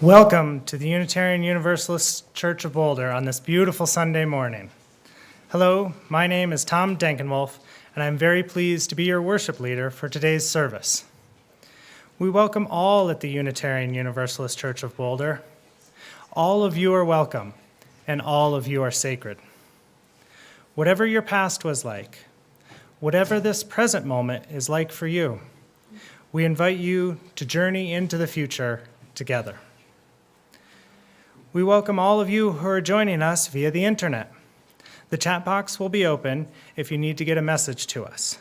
Welcome to the Unitarian Universalist Church of Boulder on this beautiful Sunday morning. Hello, my name is Tom Denkenwolf, and I'm very pleased to be your worship leader for today's service. We welcome all at the Unitarian Universalist Church of Boulder. All of you are welcome, and all of you are sacred. Whatever your past was like, whatever this present moment is like for you, we invite you to journey into the future together. We welcome all of you who are joining us via the internet. The chat box will be open if you need to get a message to us.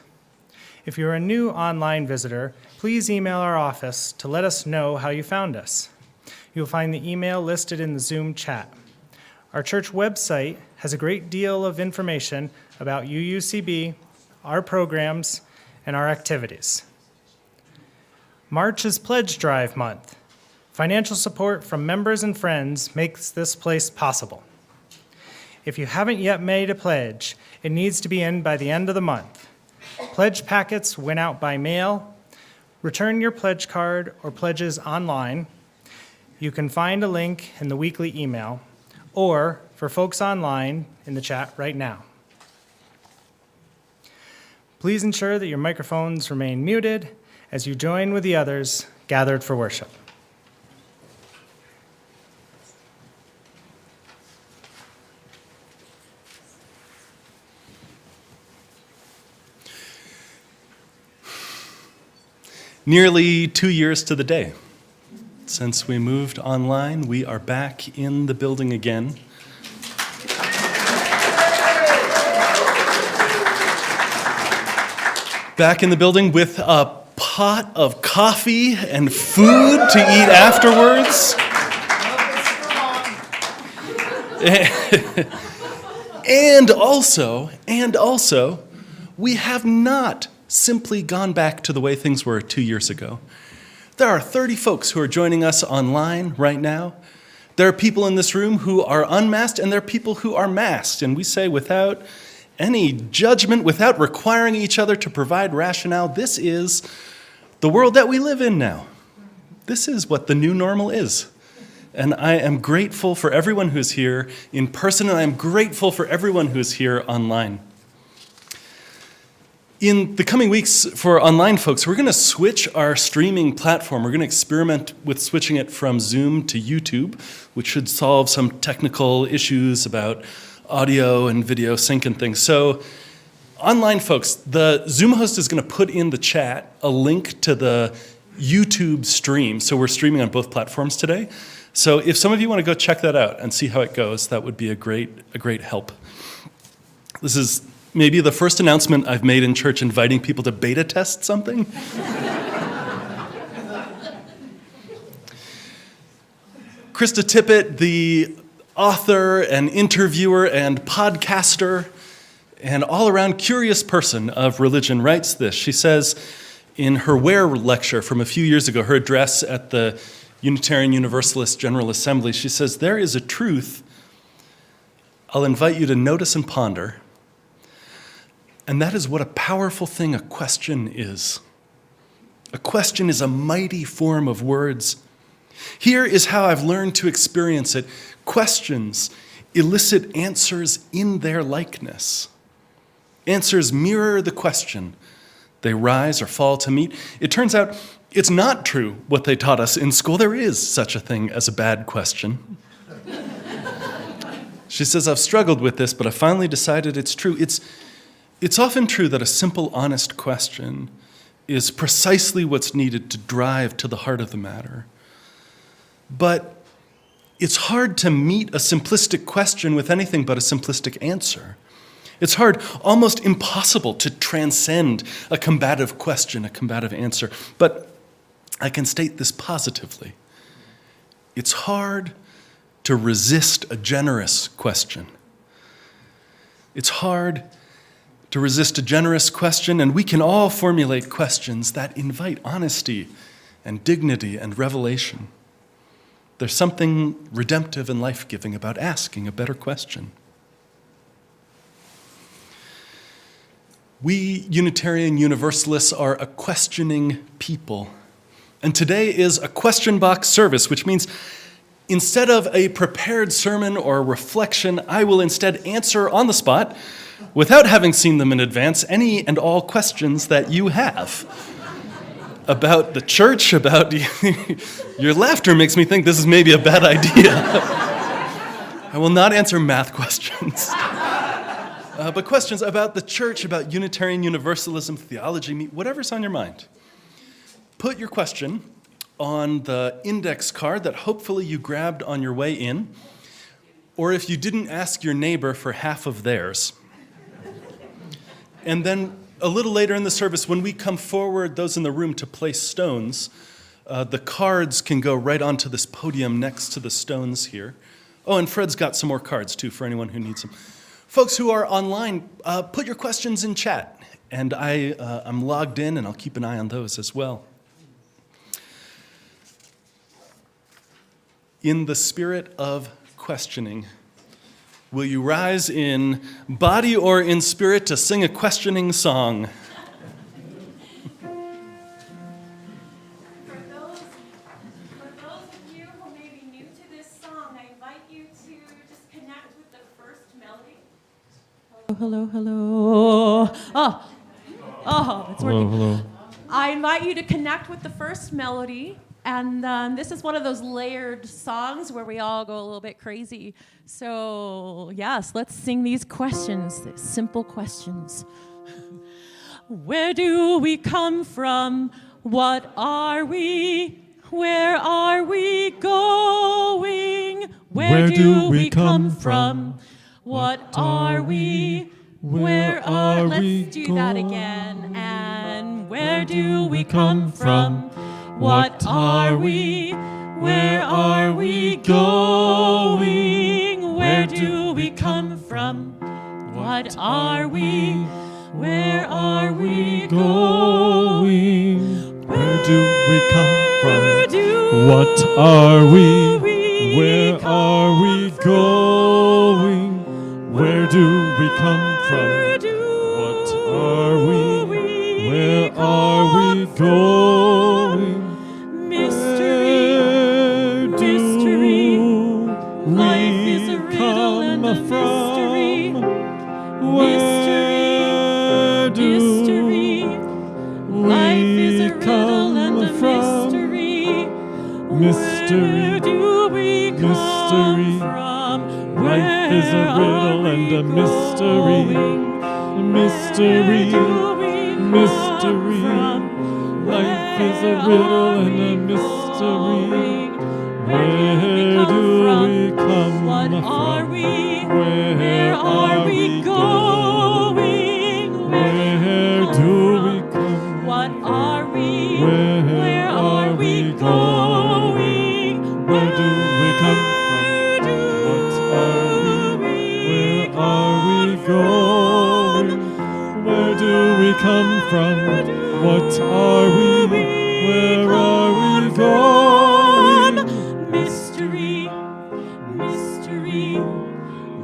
If you're a new online visitor, please email our office to let us know how you found us. You'll find the email listed in the Zoom chat. Our church website has a great deal of information about UUCB, our programs, and our activities. March is Pledge Drive Month. Financial support from members and friends makes this place possible. If you haven't yet made a pledge, it needs to be in by the end of the month. Pledge packets went out by mail. Return your pledge card or pledges online. You can find a link in the weekly email, or for folks online in the chat right now. Please ensure that your microphones remain muted as you join with the others gathered for worship. Nearly 2 years to the day since we moved online. We are back in the building again. Back in the building with a pot of coffee and food to eat afterwards. And also, we have not simply gone back to the way things were 2 years ago. There are 30 folks who are joining us online right now. There are people in this room who are unmasked, and there are people who are masked. And we say without any judgment, without requiring each other to provide rationale, this is the world that we live in now. This is what the new normal is. And I am grateful for everyone who's here in person, and I am grateful for everyone who's here online. In the coming weeks for online folks, we're going to switch our streaming platform. We're going to experiment with switching it from Zoom to YouTube, which should solve some technical issues about audio and video sync and things. So online folks, the Zoom host is going to put in the chat a link to the YouTube stream. So we're streaming on both platforms today. So if some of you want to go check that out and see how it goes, that would be a great help. This is maybe the first announcement I've made in church inviting people to beta test something. Krista Tippett, the author and interviewer and podcaster and all-around curious person of religion, writes this. She says in her Where lecture from a few years ago, her address at the Unitarian Universalist General Assembly, she says, "There is a truth I'll invite you to notice and ponder. And that is what a powerful thing a question is. A question is a mighty form of words. Here is how I've learned to experience it. Questions elicit answers in their likeness. Answers mirror the question. They rise or fall to meet. It turns out it's not true what they taught us in school. There is such a thing as a bad question." She says, "I've struggled with this, but I finally decided it's true. It's often true that a simple, honest question is precisely what's needed to drive to the heart of the matter. But it's hard to meet a simplistic question with anything but a simplistic answer. It's hard, almost impossible, to transcend a combative question, a combative answer. But I can state this positively. It's hard to resist a generous question. It's hard to resist a generous question, and we can all formulate questions that invite honesty and dignity and revelation. There's something redemptive and life-giving about asking a better question. We Unitarian Universalists are a questioning people. And today is a question box service, which means Instead of a prepared sermon or reflection, I will instead answer on the spot, without having seen them in advance, any and all questions that you have about the church, about your laughter makes me think this is maybe a bad idea. I will not answer math questions, but questions about the church, about Unitarian Universalism, theology, whatever's on your mind. Put your question on the index card that hopefully you grabbed on your way in, or if you didn't ask your neighbor for half of theirs. And then a little later in the service, when we come forward, those in the room, to place stones, the cards can go right onto this podium next to the stones here. Oh, and Fred's got some more cards, too, for anyone who needs them. Folks who are online, put your questions in chat, and I'm logged in, and I'll keep an eye on those as well. In the spirit of questioning, will you rise in body or in spirit to sing a questioning song? For those of you who may be new to this song, I invite you to just connect with the first melody. Hello, hello. Oh, it's working. Hello. I invite you to connect with the first melody. And this is one of those layered songs where we all go a little bit crazy. So, yes, let's sing these questions, these simple questions. Where do we come from? What are we? Where are we going? Where do we come from? What are we? Where are we? Let's do that again. And where do we come from? What are we? Where are we going? Where do we come from? What are we? Where are we going? Where do we come from? What are we? Where are we going? Where do we come from? What are we? Where are we going? Life is a riddle and a mystery. Mystery. Life is a riddle and a mystery. Where do we come from? Life is a riddle and a mystery. Mystery. Life is a riddle and a mystery. Where do we come from? What are we? Where are we going? Where do we come? What are we? Where are we going? Where do we come from? What are we? Where are we going? Where do we come from? What are we? Where are we going? Mystery.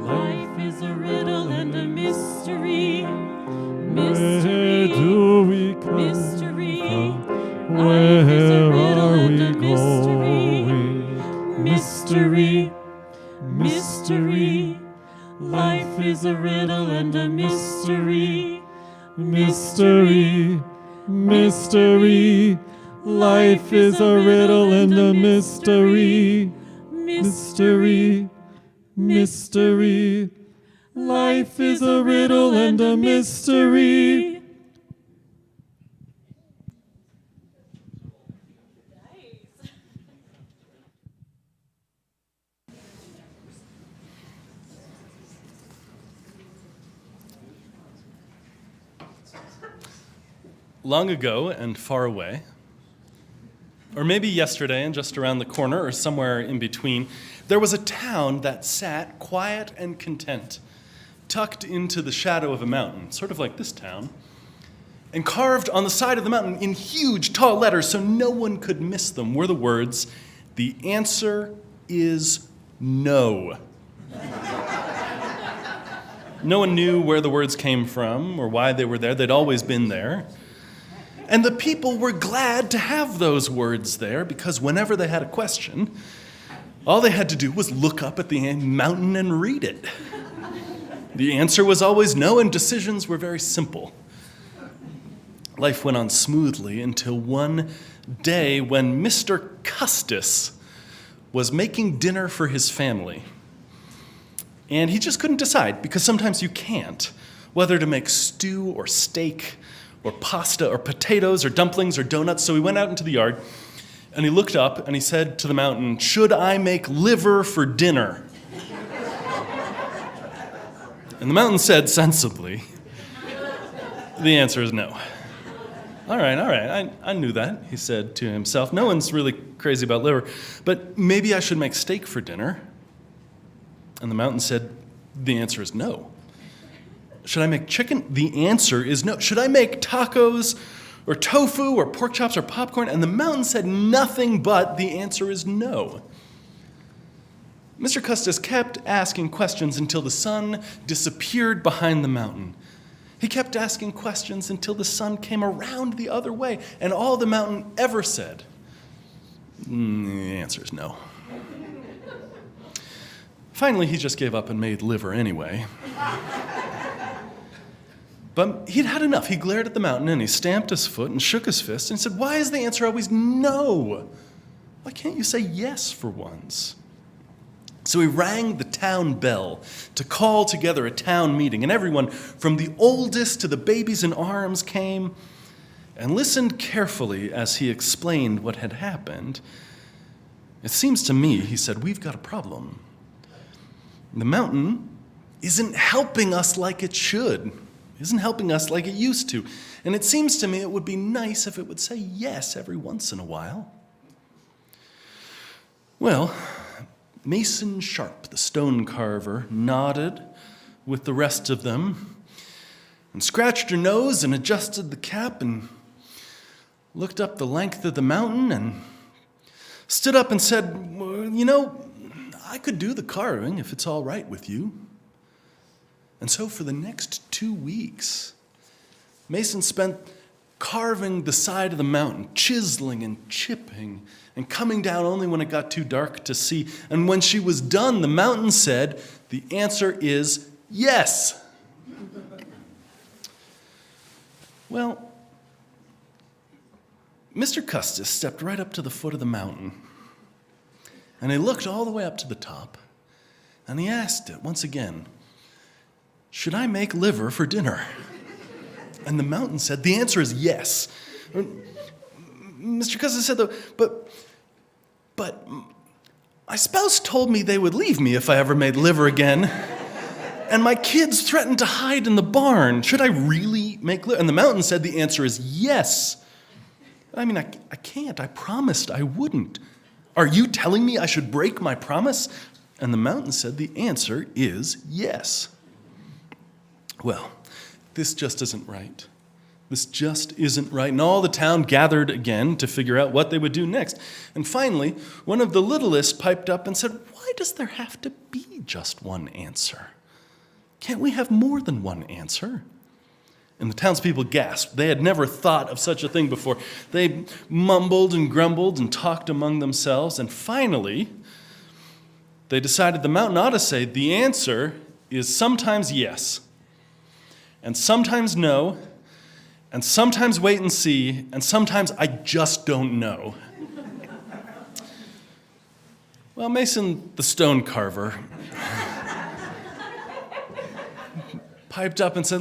Life is a riddle and a mystery. Where do we come Mystery. from? Life is a Where riddle are and we a mystery. going? Mystery. Life is a riddle and a mystery. Mystery. Life is a riddle and a mystery. Mystery. Life is a riddle and a mystery. Long ago and far away, or maybe yesterday and just around the corner or somewhere in between, there was a town that sat quiet and content, tucked into the shadow of a mountain, sort of like this town, and carved on the side of the mountain in huge, tall letters so no one could miss them were the words, "The answer is no." No one knew where the words came from or why they were there. They'd always been there. And the people were glad to have those words there because whenever they had a question, All they had to do was look up at the mountain and read it. The answer was always no, and decisions were very simple. Life went on smoothly until one day when Mr. Custis was making dinner for his family. And he just couldn't decide, because sometimes you can't, whether to make stew or steak or pasta or potatoes or dumplings or donuts. So he went out into the yard and he looked up and he said to the mountain, "Should I make liver for dinner?" And the mountain said sensibly, "The answer is no." All right, I knew that, he said to himself. No one's really crazy about liver, but maybe I should make steak for dinner. And the mountain said, "The answer is no." Should I make chicken? The answer is no. Should I make tacos or tofu or pork chops or popcorn? And the mountain said nothing but the answer is no. Mr. Custis kept asking questions until the sun disappeared behind the mountain. He kept asking questions until the sun came around the other way, and all the mountain ever said, the answer is no. Finally, he just gave up and made liver anyway. But he'd had enough. He glared at the mountain and he stamped his foot and shook his fist and said, "Why is the answer always no? Why can't you say yes for once?" So he rang the town bell to call together a town meeting, and everyone from the oldest to the babies in arms came and listened carefully as he explained what had happened. "It seems to me," he said, "we've got a problem. The mountain isn't helping us like it should, isn't helping us like it used to. And it seems to me it would be nice if it would say yes every once in a while." Well, Mason Sharp, the stone carver, nodded with the rest of them and scratched her nose and adjusted the cap and looked up the length of the mountain and stood up and said, "Well, you know, I could do the carving if it's all right with you." And so for the next 2 weeks, Mason spent carving the side of the mountain, chiseling and chipping, and coming down only when it got too dark to see. And when she was done, the mountain said, "The answer is yes." Well, Mr. Custis stepped right up to the foot of the mountain, and he looked all the way up to the top, and he asked it once again, "Should I make liver for dinner?" And the mountain said, "The answer is yes." Mr. Custis said, though, but my spouse told me they would leave me if I ever made liver again. And my kids threatened to hide in the barn. Should I really make liver? And the mountain said, "The answer is yes." I mean, I can't. I promised I wouldn't. Are you telling me I should break my promise? And the mountain said, "The answer is yes." Well, this just isn't right. This just isn't right. And all the town gathered again to figure out what they would do next. And finally, one of the littlest piped up and said, "Why does there have to be just one answer? Can't we have more than one answer?" And the townspeople gasped. They had never thought of such a thing before. They mumbled and grumbled and talked among themselves. And finally, they decided the mountain ought to say, "The answer is sometimes yes, and sometimes no, and sometimes wait and see, and sometimes I just don't know." Well, Mason, the stone carver, piped up and said,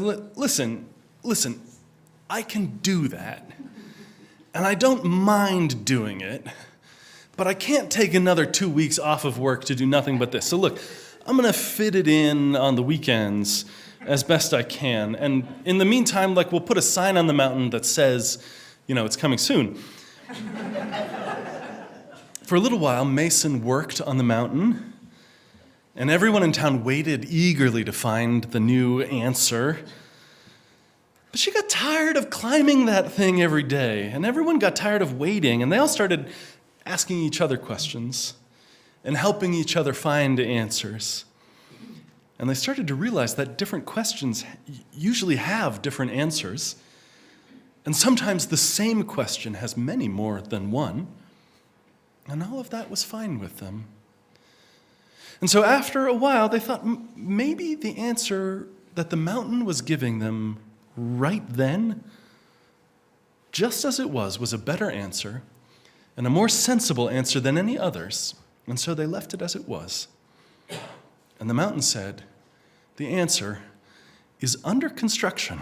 Listen, I can do that, and I don't mind doing it, but I can't take another 2 weeks off of work to do nothing but this. So look, I'm going to fit it in on the weekends as best I can. And in the meantime, we'll put a sign on the mountain that says, it's coming soon. For a little while, Mason worked on the mountain, and everyone in town waited eagerly to find the new answer. But she got tired of climbing that thing every day, and everyone got tired of waiting, and they all started asking each other questions and helping each other find answers. And they started to realize that different questions usually have different answers. And sometimes the same question has many more than one. And all of that was fine with them. And so after a while, they thought maybe the answer that the mountain was giving them right then, just as it was a better answer and a more sensible answer than any others. And so they left it as it was. And the mountain said, the answer is under construction.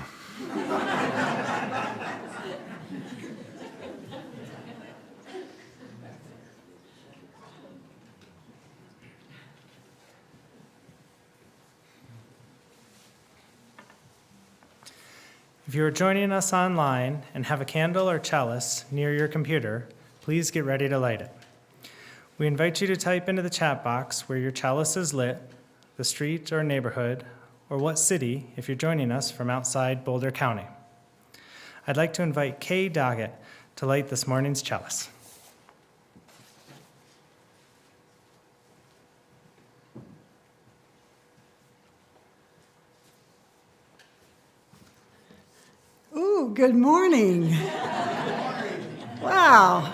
If you are joining us online and have a candle or chalice near your computer, please get ready to light it. We invite you to type into the chat box where your chalice is lit, the street or neighborhood, or what city if you're joining us from outside Boulder County. I'd like to invite Kay Doggett to light this morning's chalice. Ooh, good morning. Wow.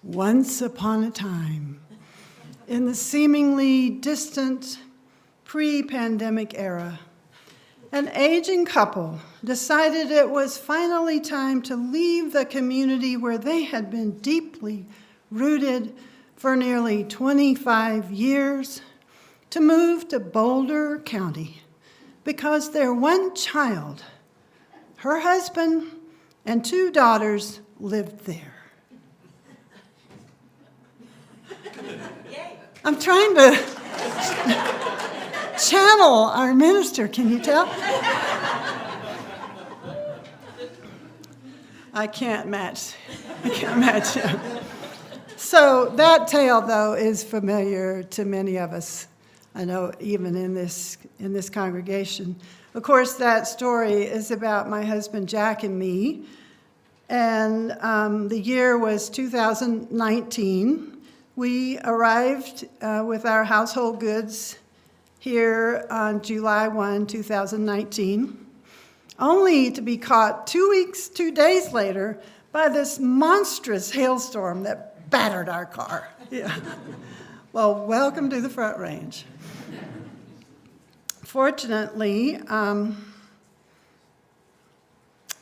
Once upon a time, in the seemingly distant pre-pandemic era, an aging couple decided it was finally time to leave the community where they had been deeply rooted for nearly 25 years to move to Boulder County because their one child, her husband, and 2 daughters lived there. I'm trying to channel our minister, can you tell? I can't match him. So that tale, though, is familiar to many of us. I know even in this congregation. Of course, that story is about my husband Jack and me. And the year was 2019. We arrived with our household goods here on July 1, 2019, only to be caught 2 days later by this monstrous hailstorm that battered our car. Yeah. Well, welcome to the Front Range. Fortunately,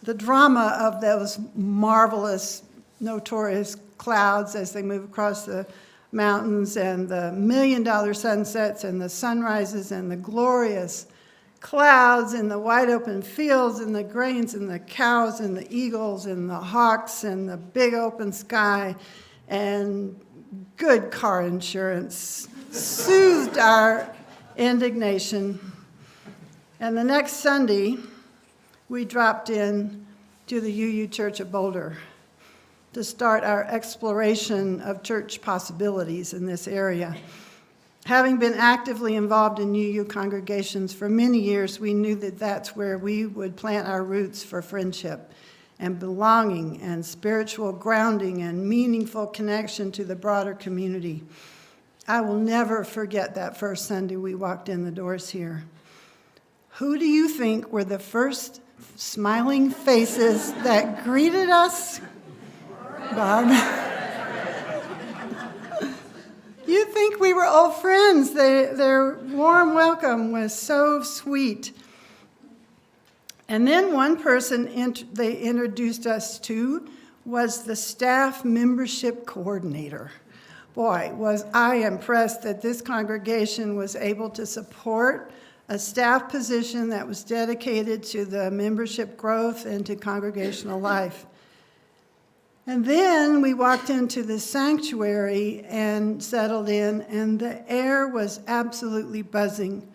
the drama of those marvelous, notorious clouds as they move across the mountains and the million-dollar sunsets and the sunrises and the glorious clouds and the wide open fields and the grains and the cows and the eagles and the hawks and the big open sky and good car insurance soothed our indignation. And the next Sunday, we dropped in to the UU Church of Boulder to start our exploration of church possibilities in this area. Having been actively involved in UU congregations for many years, we knew that that's where we would plant our roots for friendship and belonging and spiritual grounding and meaningful connection to the broader community. I will never forget that first Sunday we walked in the doors here. Who do you think were the first smiling faces that greeted us? Barb. You think we were old friends. Their warm welcome was so sweet. And then one person they introduced us to was the staff membership coordinator. Boy, was I impressed that this congregation was able to support a staff position that was dedicated to the membership growth and to congregational life. And then we walked into the sanctuary and settled in, and the air was absolutely buzzing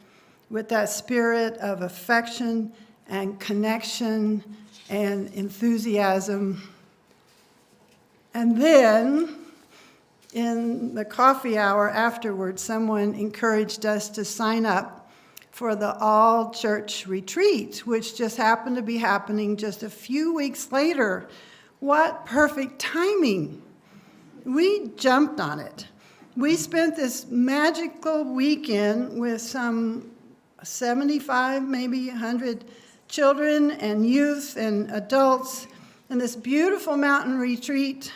with that spirit of affection and connection and enthusiasm. And then, in the coffee hour afterwards, someone encouraged us to sign up for the all-church retreat, which just happened to be happening just a few weeks later. What perfect timing. We jumped on it. We spent this magical weekend with some 75, maybe 100 children and youth and adults in this beautiful mountain retreat.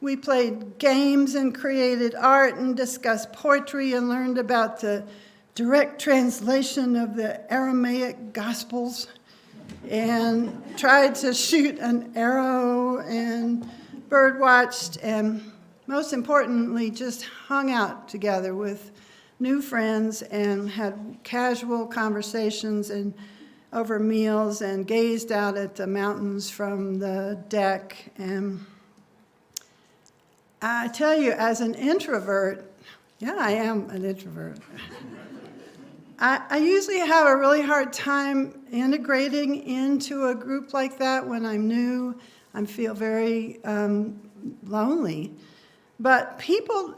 We played games and created art and discussed poetry and learned about the direct translation of the Aramaic Gospels and tried to shoot an arrow and birdwatched and most importantly just hung out together with new friends and had casual conversations and over meals and gazed out at the mountains from the deck. And I tell you, as an introvert, yeah, I am an introvert. I usually have a really hard time integrating into a group like that when I'm new. I feel very lonely. But people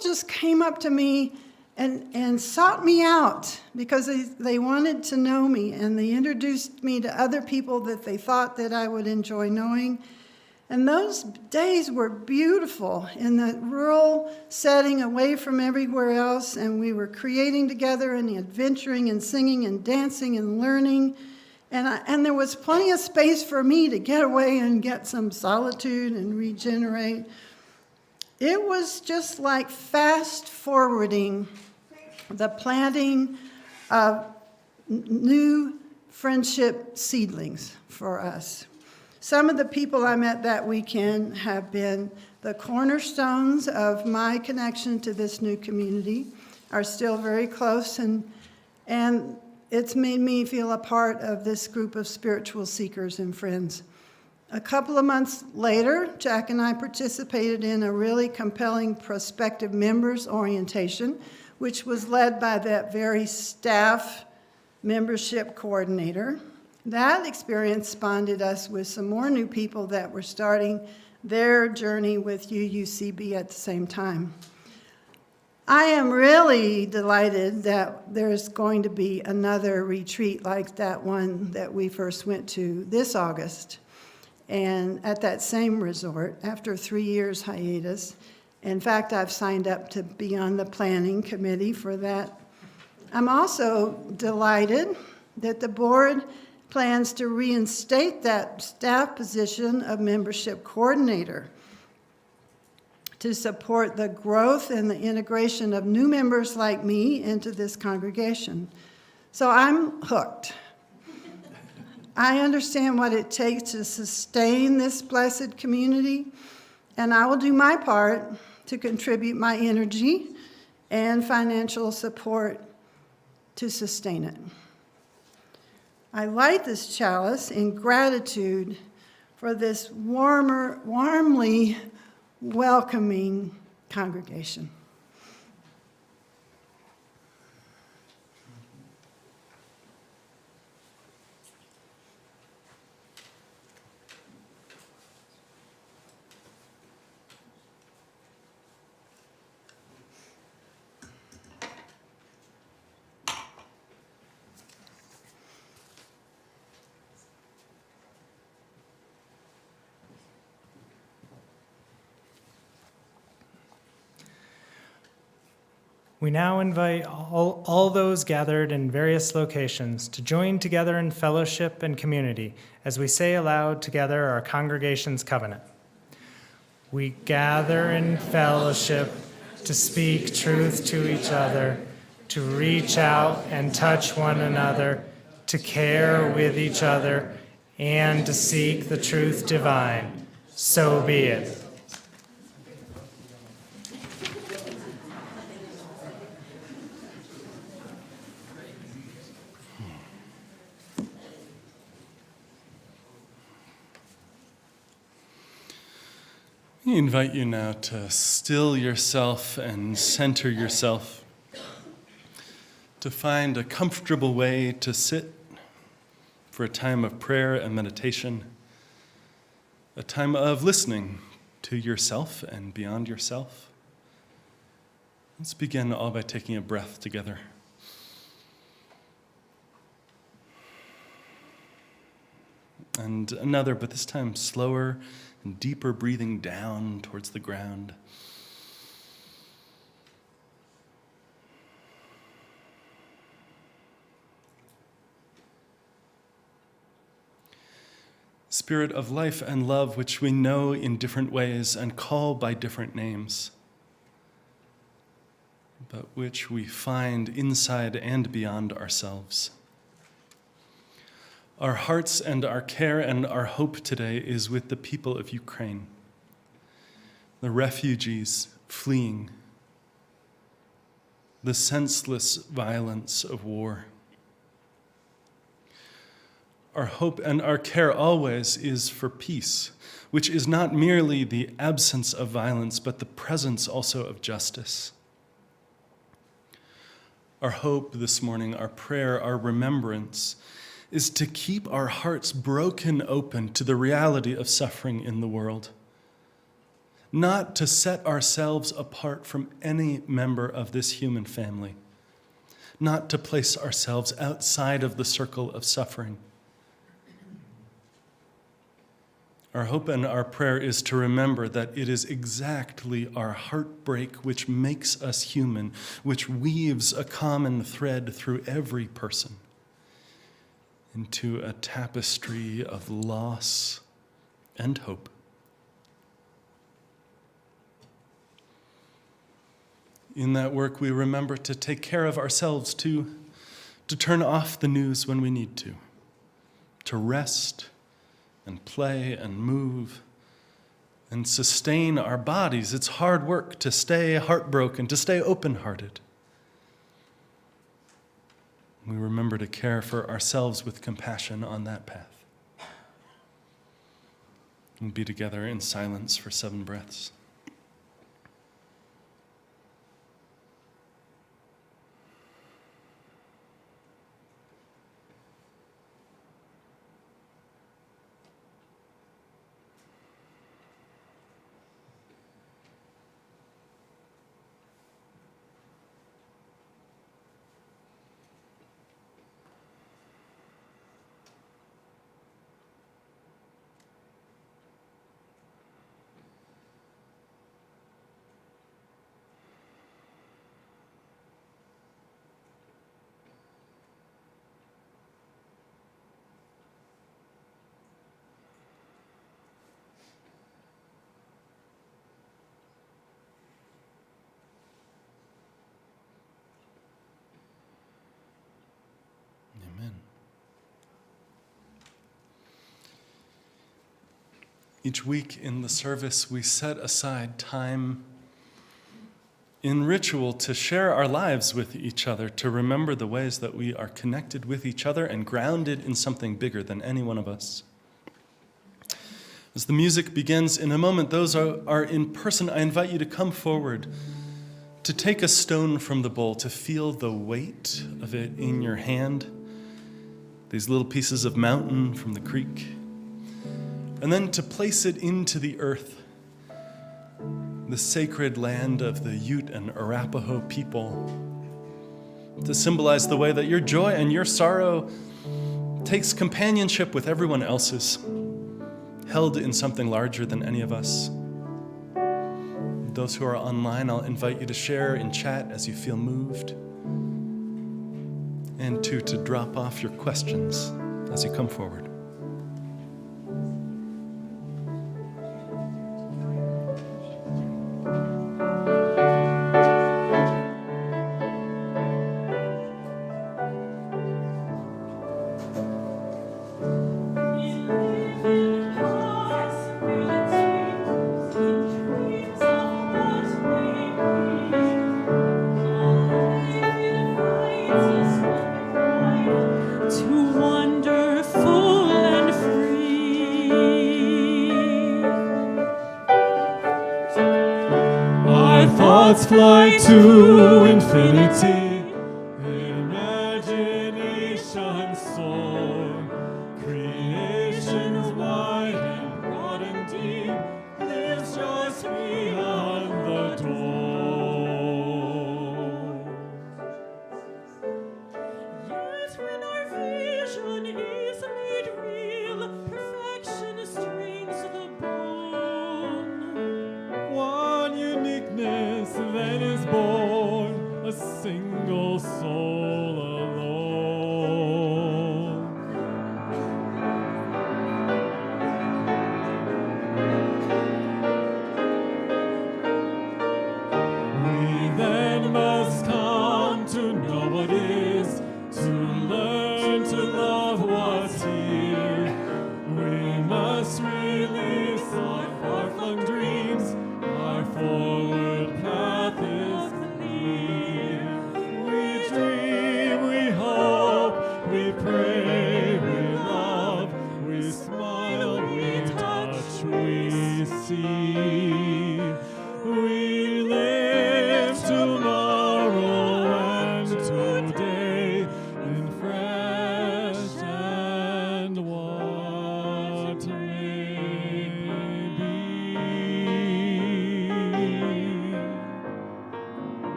just came up to me and sought me out because they wanted to know me, and they introduced me to other people that they thought that I would enjoy knowing. And those days were beautiful in the rural setting away from everywhere else, and we were creating together and adventuring and singing and dancing and learning. And there was plenty of space for me to get away and get some solitude and regenerate. It was just like fast forwarding the planting of new friendship seedlings for us. Some of the people I met that weekend have been the cornerstones of my connection to this new community, are still very close, and it's made me feel a part of this group of spiritual seekers and friends. A couple of months later, Jack and I participated in a really compelling prospective members orientation, which was led by that very staff membership coordinator. That experience bonded us with some more new people that were starting their journey with UUCB at the same time. I am really delighted that there's going to be another retreat like that one that we first went to this August, and at that same resort after 3 years hiatus. In fact, I've signed up to be on the planning committee for that. I'm also delighted that the board plans to reinstate that staff position of membership coordinator to support the growth and the integration of new members like me into this congregation. So I'm hooked. I understand what it takes to sustain this blessed community, and I will do my part to contribute my energy and financial support to sustain it. I light this chalice in gratitude for this warmly welcoming congregation. We now invite all those gathered in various locations to join together in fellowship and community as we say aloud together our congregation's covenant. We gather in fellowship to speak truth to each other, to reach out and touch one another, to care with each other, and to seek the truth divine. So be it. I invite you now to still yourself and center yourself, to find a comfortable way to sit for a time of prayer and meditation, a time of listening to yourself and beyond yourself. Let's begin all by taking a breath together. And another, but this time slower and deeper breathing down towards the ground. Spirit of life and love, which we know in different ways and call by different names, but which we find inside and beyond ourselves. Our hearts and our care and our hope today is with the people of Ukraine, the refugees fleeing, the senseless violence of war. Our hope and our care always is for peace, which is not merely the absence of violence, but the presence also of justice. Our hope this morning, our prayer, our remembrance, is to keep our hearts broken open to the reality of suffering in the world, not to set ourselves apart from any member of this human family, not to place ourselves outside of the circle of suffering. Our hope and our prayer is to remember that it is exactly our heartbreak which makes us human, which weaves a common thread through every person into a tapestry of loss and hope. In that work, we remember to take care of ourselves too, to turn off the news when we need to rest and play and move and sustain our bodies. It's hard work to stay heartbroken, to stay open-hearted. We remember to care for ourselves with compassion on that path. And be together in silence for 7 breaths. Each week in the service, we set aside time in ritual to share our lives with each other, to remember the ways that we are connected with each other and grounded in something bigger than any one of us. As the music begins in a moment, those are in person. I invite you to come forward, to take a stone from the bowl, to feel the weight of it in your hand, these little pieces of mountain from the creek, and then to place it into the earth, the sacred land of the Ute and Arapaho people, to symbolize the way that your joy and your sorrow takes companionship with everyone else's, held in something larger than any of us. Those who are online, I'll invite you to share in chat as you feel moved, and to drop off your questions as you come forward. Thoughts fly to infinity, imagination soar, creation's wide and broad and deep, lives just beyond the door. Yet when our vision is made real, perfection strains the bone. One uniqueness then is born, a single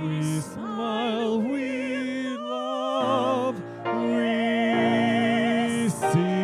We smile, we love, we sing.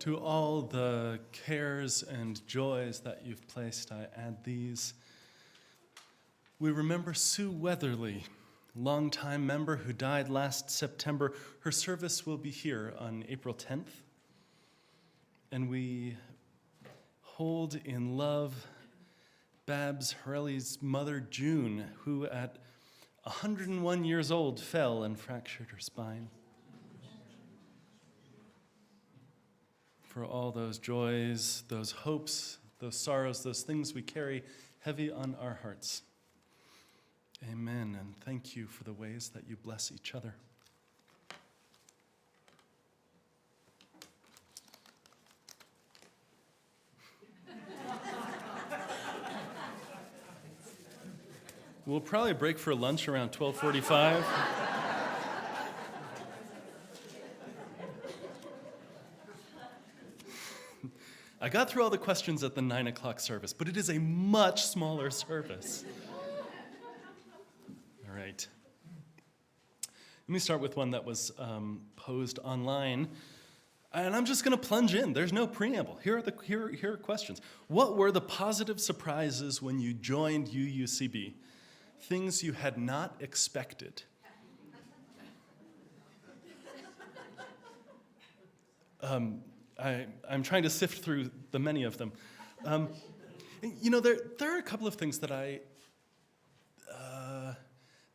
To all the cares and joys that you've placed, I add these. We remember Sue Weatherly, longtime member who died last September. Her service will be here on April 10th. And we hold in love Babs Horelli's mother, June, who at 101 years old fell and fractured her spine. For all those joys, those hopes, those sorrows, those things we carry heavy on our hearts. Amen, and thank you for the ways that you bless each other. We'll probably break for lunch around 12:45. I got through all the questions at the 9 o'clock service, but it is a much smaller service. All right. Let me start with one that was posed online, and I'm just going to plunge in. There's no preamble. Here are questions. What were the positive surprises when you joined UUCB? Things you had not expected. I'm trying to sift through the many of them. There are a couple of things that I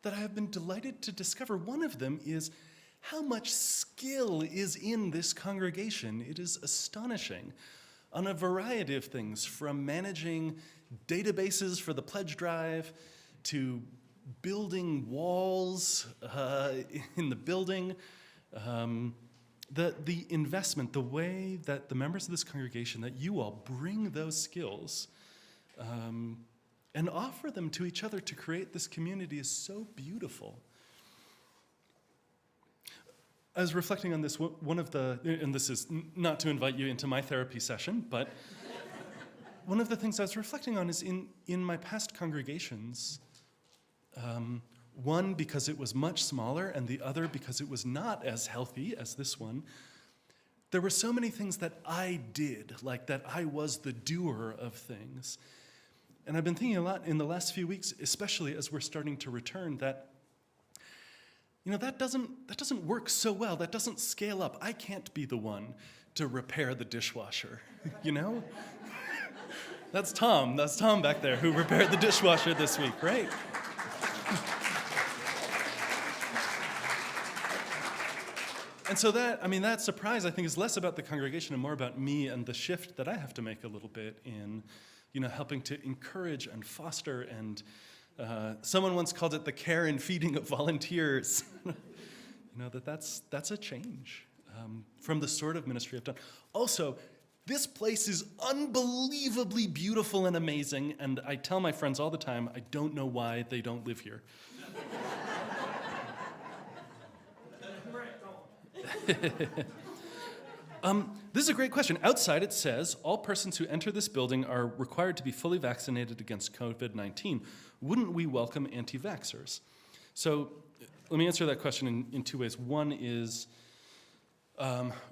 have been delighted to discover. One of them is how much skill is in this congregation. It is astonishing on a variety of things, from managing databases for the pledge drive to building walls in the building. The investment, the way that the members of this congregation, that you all bring those skills and offer them to each other to create this community is so beautiful. I was reflecting on this, and this is not to invite you into my therapy session, but one of the things I was reflecting on is in my past congregations, one, because it was much smaller, and the other, because it was not as healthy as this one. There were so many things that I did, like that I was the doer of things. And I've been thinking a lot in the last few weeks, especially as we're starting to return, that that doesn't work so well. That doesn't scale up. I can't be the one to repair the dishwasher, That's Tom. That's Tom back there who repaired the dishwasher this week, right? And so that surprise, I think, is less about the congregation and more about me and the shift that I have to make a little bit in, helping to encourage and foster. And someone once called it the care and feeding of volunteers. That's a change from the sort of ministry I've done. Also, this place is unbelievably beautiful and amazing, and I tell my friends all the time, I don't know why they don't live here. This is a great question. Outside it says, all persons who enter this building are required to be fully vaccinated against COVID-19. Wouldn't we welcome anti-vaxxers? So let me answer that question in two ways. One is,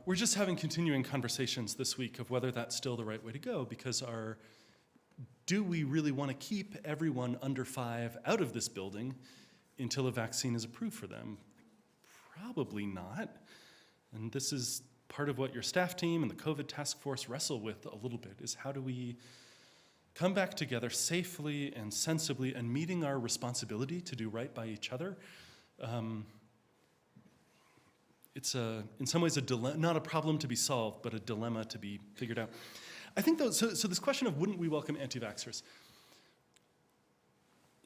we're just having continuing conversations this week of whether that's still the right way to go, because do we really want to keep everyone under 5 out of this building until a vaccine is approved for them? Probably not. And this is part of what your staff team and the COVID task force wrestle with a little bit, is how do we come back together safely and sensibly and meeting our responsibility to do right by each other. It's in some ways not a problem to be solved, but a dilemma to be figured out. I think though, so this question of wouldn't we welcome anti-vaxxers?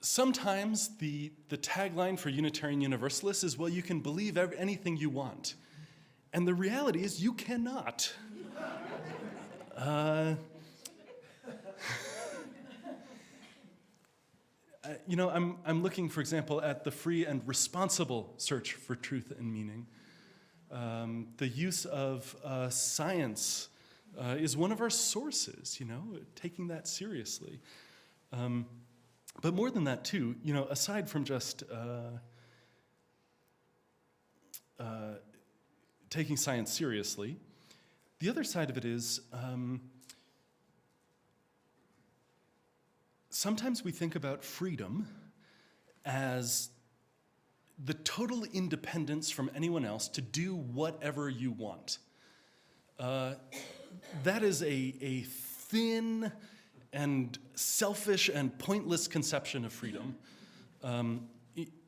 Sometimes the tagline for Unitarian Universalists is, well, you can believe anything you want. And the reality is you cannot. I'm looking, for example, at the free and responsible search for truth and meaning. The use of science is one of our sources, taking that seriously. But more than that, too, aside from just taking science seriously, the other side of it is sometimes we think about freedom as the total independence from anyone else to do whatever you want. That is a thin and selfish and pointless conception of freedom.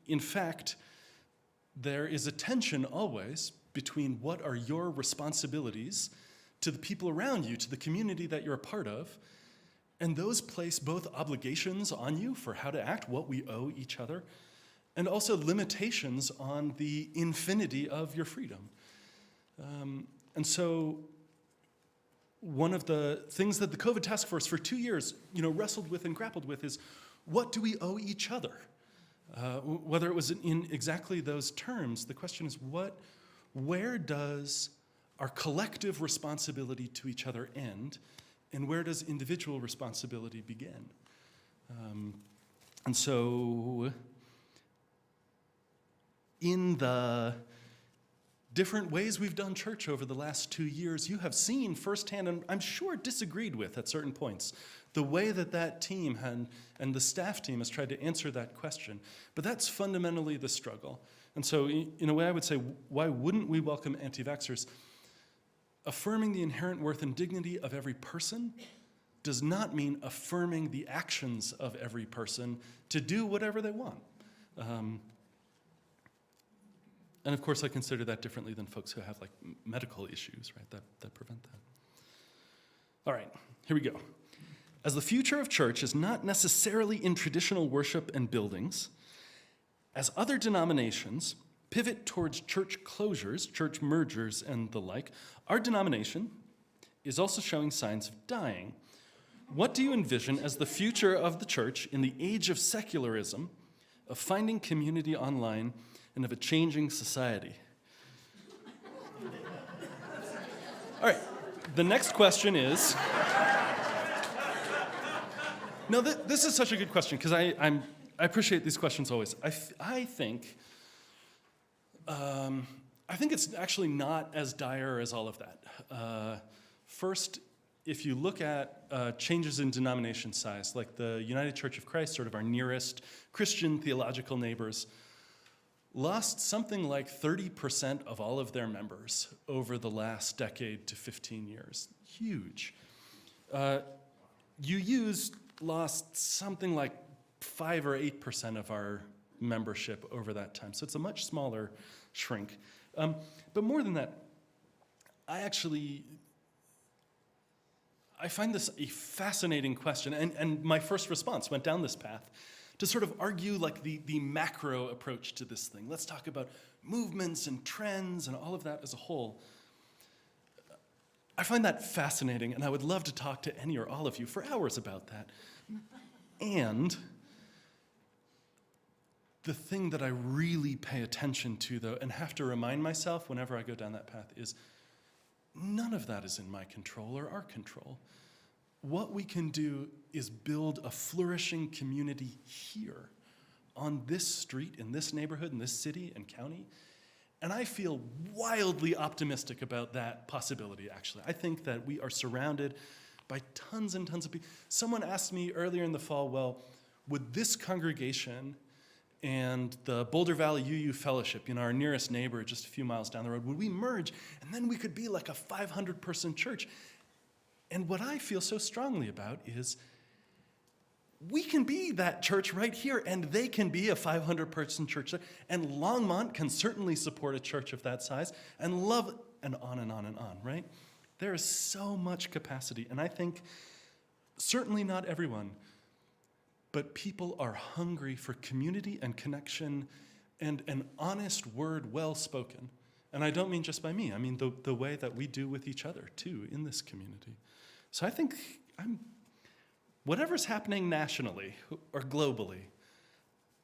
In fact, there is a tension always between what are your responsibilities to the people around you, to the community that you're a part of, and those place both obligations on you for how to act, what we owe each other, and also limitations on the infinity of your freedom. And so one of the things that the COVID task force for 2 years wrestled with and grappled with is, what do we owe each other? Whether it was in exactly those terms, the question is, where does our collective responsibility to each other end, and where does individual responsibility begin? And so in the different ways we've done church over the last 2 years, you have seen firsthand, and I'm sure disagreed with at certain points, the way that team and the staff team has tried to answer that question. But that's fundamentally the struggle. And so in a way I would say, why wouldn't we welcome anti-vaxxers? Affirming the inherent worth and dignity of every person does not mean affirming the actions of every person to do whatever they want. And of course, I consider that differently than folks who have medical issues, right, that prevent that. All right, here we go. As the future of church is not necessarily in traditional worship and buildings, as other denominations pivot towards church closures, church mergers, and the like, our denomination is also showing signs of dying. What do you envision as the future of the church in the age of secularism, of finding community online, and of a changing society? All right, the next question is... No, this is such a good question, because I appreciate these questions always. I think it's actually not as dire as all of that. First, if you look at changes in denomination size, like the United Church of Christ, sort of our nearest Christian theological neighbors, lost something like 30% of all of their members over the last decade to 15 years. Huge. UU's lost something like 5 or 8% of our membership over that time. So it's a much smaller shrink. But more than that, I find this a fascinating question, and my first response went down this path to sort of argue the macro approach to this thing. Let's talk about movements and trends and all of that as a whole. I find that fascinating, and I would love to talk to any or all of you for hours about that. And the thing that I really pay attention to, though, and have to remind myself whenever I go down that path is, None of that is in my control or our control. What we can do is build a flourishing community here, on this street, in this neighborhood, in this city and county. And I feel wildly optimistic about that possibility, actually. I think that we are surrounded by tons and tons of people. Someone asked me earlier in the fall, well, would this congregation and the Boulder Valley UU Fellowship, our nearest neighbor just a few miles down the road, would we merge? And then we could be like a 500-person church. And what I feel so strongly about is we can be that church right here, and they can be a 500-person church there. And Longmont can certainly support a church of that size, and Love, and on and on and on, right? There is so much capacity, and I think certainly not everyone, but people are hungry for community and connection and an honest word well spoken. And I don't mean just by me. I mean the way that we do with each other, too, in this community. So I think whatever's happening nationally or globally,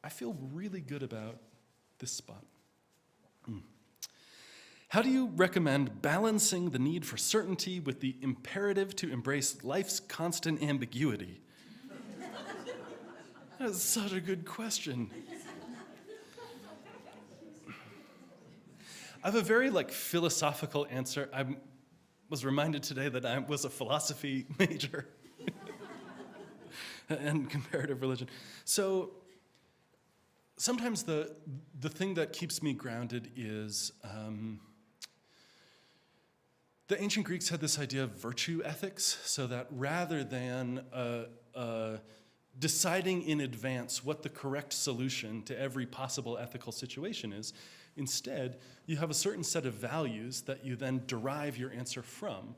I feel really good about this spot. How do you recommend balancing the need for certainty with the imperative to embrace life's constant ambiguity? That's such a good question. I have a very philosophical answer. I was reminded today that I was a philosophy major and comparative religion. So sometimes the thing that keeps me grounded is the ancient Greeks had this idea of virtue ethics, so that rather than deciding in advance what the correct solution to every possible ethical situation is, instead, you have a certain set of values that you then derive your answer from.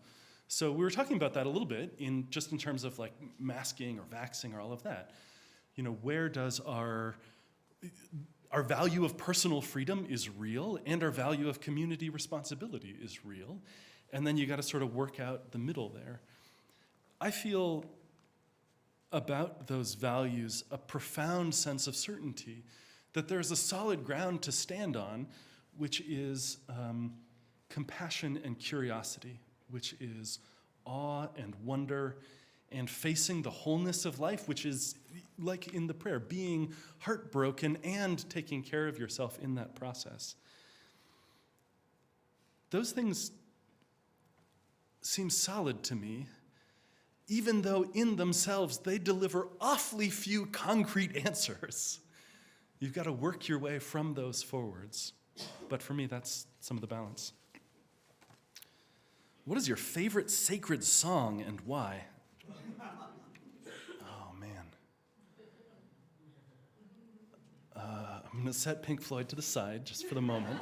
So we were talking about that a little bit in terms of masking or vaxxing or all of that. Where does our value of personal freedom is real, and our value of community responsibility is real, and then you got to sort of work out the middle there. I feel about those values a profound sense of certainty that there's a solid ground to stand on, which is compassion and curiosity, which is awe and wonder and facing the wholeness of life, which is, like in the prayer, being heartbroken and taking care of yourself in that process. Those things seem solid to me, even though in themselves they deliver awfully few concrete answers. You've got to work your way from those forwards. But for me, that's some of the balance. What is your favorite sacred song and why? Oh, man. I'm going to set Pink Floyd to the side just for the moment.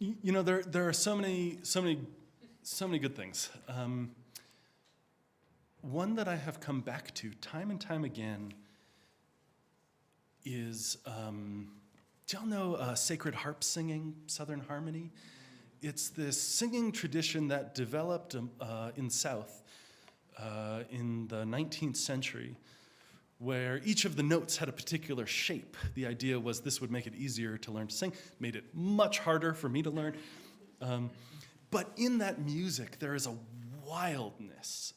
There are so many good things. One that I have come back to time and time again is, do y'all know sacred harp singing, Southern Harmony? It's this singing tradition that developed in South in the 19th century, where each of the notes had a particular shape. The idea was this would make it easier to learn to sing, made it much harder for me to learn. But in that music, there is a wildness.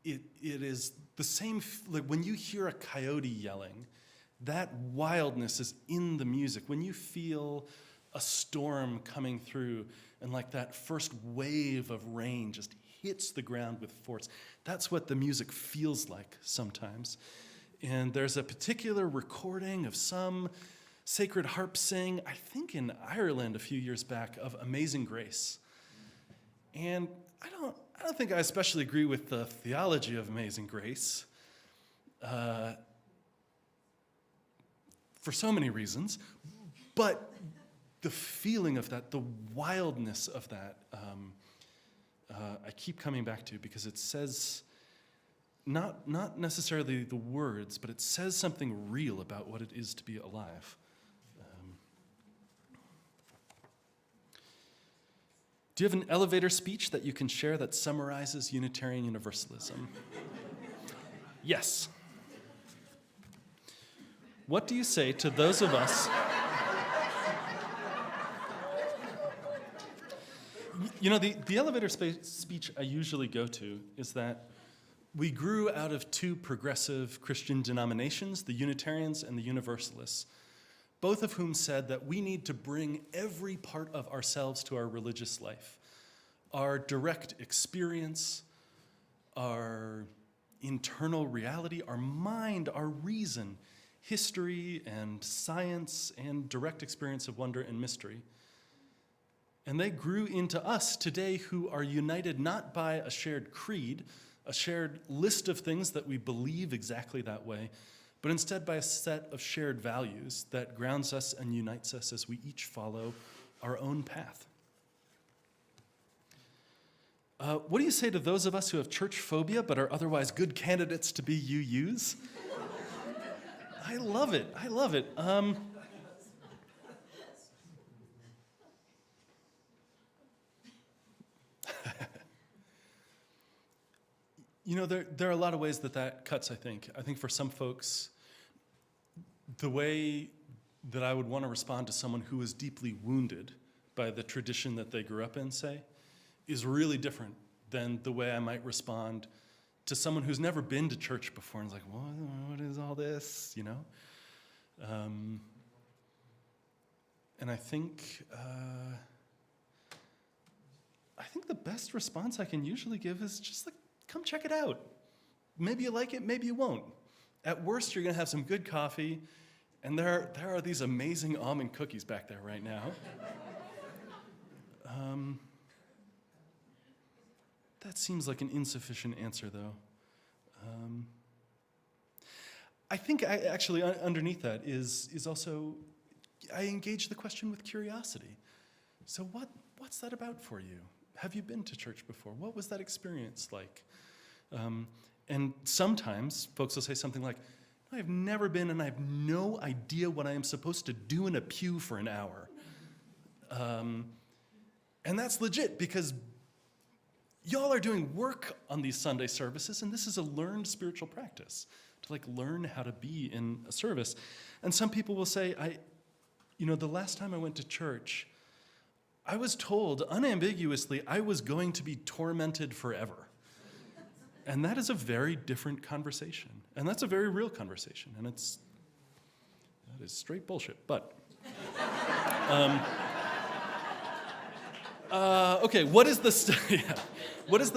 It is the same, when you hear a coyote yelling, that wildness is in the music. When you feel a storm coming through and that first wave of rain just hits the ground with force, that's what the music feels like sometimes. And there's a particular recording of some sacred harp sing, I think in Ireland a few years back, of Amazing Grace. And I don't think I especially agree with the theology of Amazing Grace for so many reasons, but the feeling of that, the wildness of that, I keep coming back to because it says, not necessarily the words, but it says something real about what it is to be alive. Do you have an elevator speech that you can share that summarizes Unitarian Universalism? Yes. What do you say to those of us The elevator speech I usually go to is that we grew out of two progressive Christian denominations, the Unitarians and the Universalists, both of whom said that we need to bring every part of ourselves to our religious life. Our direct experience, our internal reality, our mind, our reason, history and science and direct experience of wonder and mystery. And they grew into us today who are united not by a shared creed, a shared list of things that we believe exactly that way, but instead by a set of shared values that grounds us and unites us as we each follow our own path. What do you say to those of us who have church phobia but are otherwise good candidates to be UUs? I love it. There are a lot of ways that cuts, I think. I think for some folks, the way that I would want to respond to someone who is deeply wounded by the tradition that they grew up in, say, is really different than the way I might respond to someone who's never been to church before and is like, what is all this, And I think the best response I can usually give is just like, come check it out. Maybe you like it, maybe you won't. At worst, you're going to have some good coffee, and there are these amazing almond cookies back there right now. That seems like an insufficient answer, though. I think actually underneath that is also, I engage the question with curiosity. So what's that about for you? Have you been to church before? What was that experience like? And sometimes folks will say something like, I've never been and I have no idea what I am supposed to do in a pew for an hour. And that's legit because y'all are doing work on these Sunday services, and this is a learned spiritual practice to learn how to be in a service. And some people will say, the last time I went to church, I was told unambiguously I was going to be tormented forever. And that is a very different conversation. And that's a very real conversation. And that is straight bullshit. But, okay, what is the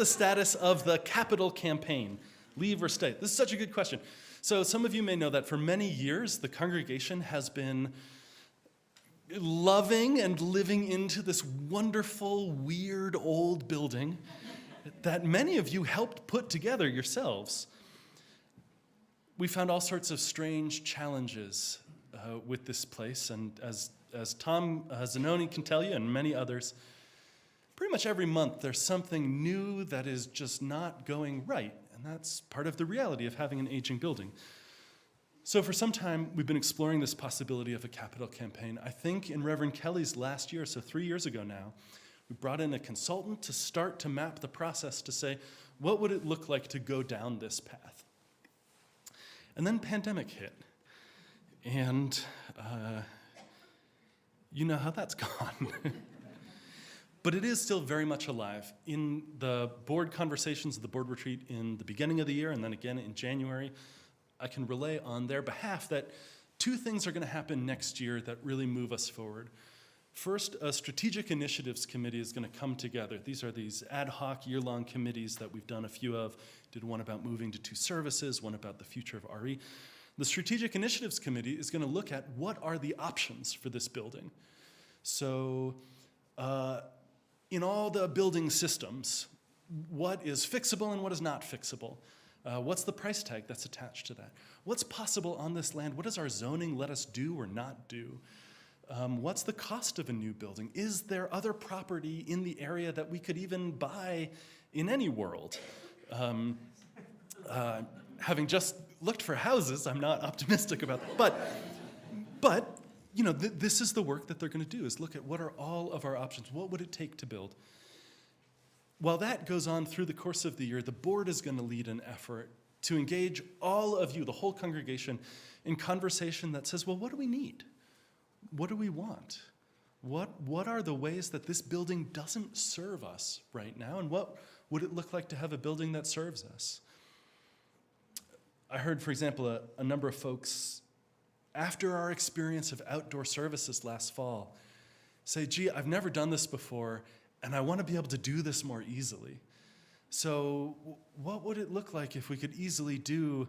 status of the capital campaign? Leave or stay? This is such a good question. So some of you may know that for many years, the congregation has been loving and living into this wonderful, weird, old building that many of you helped put together yourselves. We found all sorts of strange challenges with this place, and as Tom Zanoni can tell you, and many others, pretty much every month there's something new that is just not going right, and that's part of the reality of having an aging building. So for some time, we've been exploring this possibility of a capital campaign. I think in Reverend Kelly's last year, so 3 years ago now, we brought in a consultant to start to map the process to say, what would it look like to go down this path? And then pandemic hit. And you know how that's gone. But it is still very much alive. In the board conversations of the board retreat in the beginning of the year and then again in January, I can relay on their behalf that two things are going to happen next year that really move us forward. First, a strategic initiatives committee is going to come together. These are these ad hoc year-long committees that we've done a few of. Did one about moving to 2 services, one about the future of RE. The strategic initiatives committee is going to look at what are the options for this building. So in all the building systems, what is fixable and what is not fixable? What's the price tag that's attached to that? What's possible on this land? What does our zoning let us do or not do? What's the cost of a new building? Is there other property in the area that we could even buy in any world? Having just looked for houses, I'm not optimistic about that. But this is the work that they're going to do, is look at what are all of our options. What would it take to build? While that goes on through the course of the year, the board is going to lead an effort to engage all of you, the whole congregation, in conversation that says, well, what do we need? What do we want? What are the ways that this building doesn't serve us right now, and what would it look like to have a building that serves us? I heard, for example, a number of folks, after our experience of outdoor services last fall, say, gee, I've never done this before, and I want to be able to do this more easily. So what would it look like if we could easily do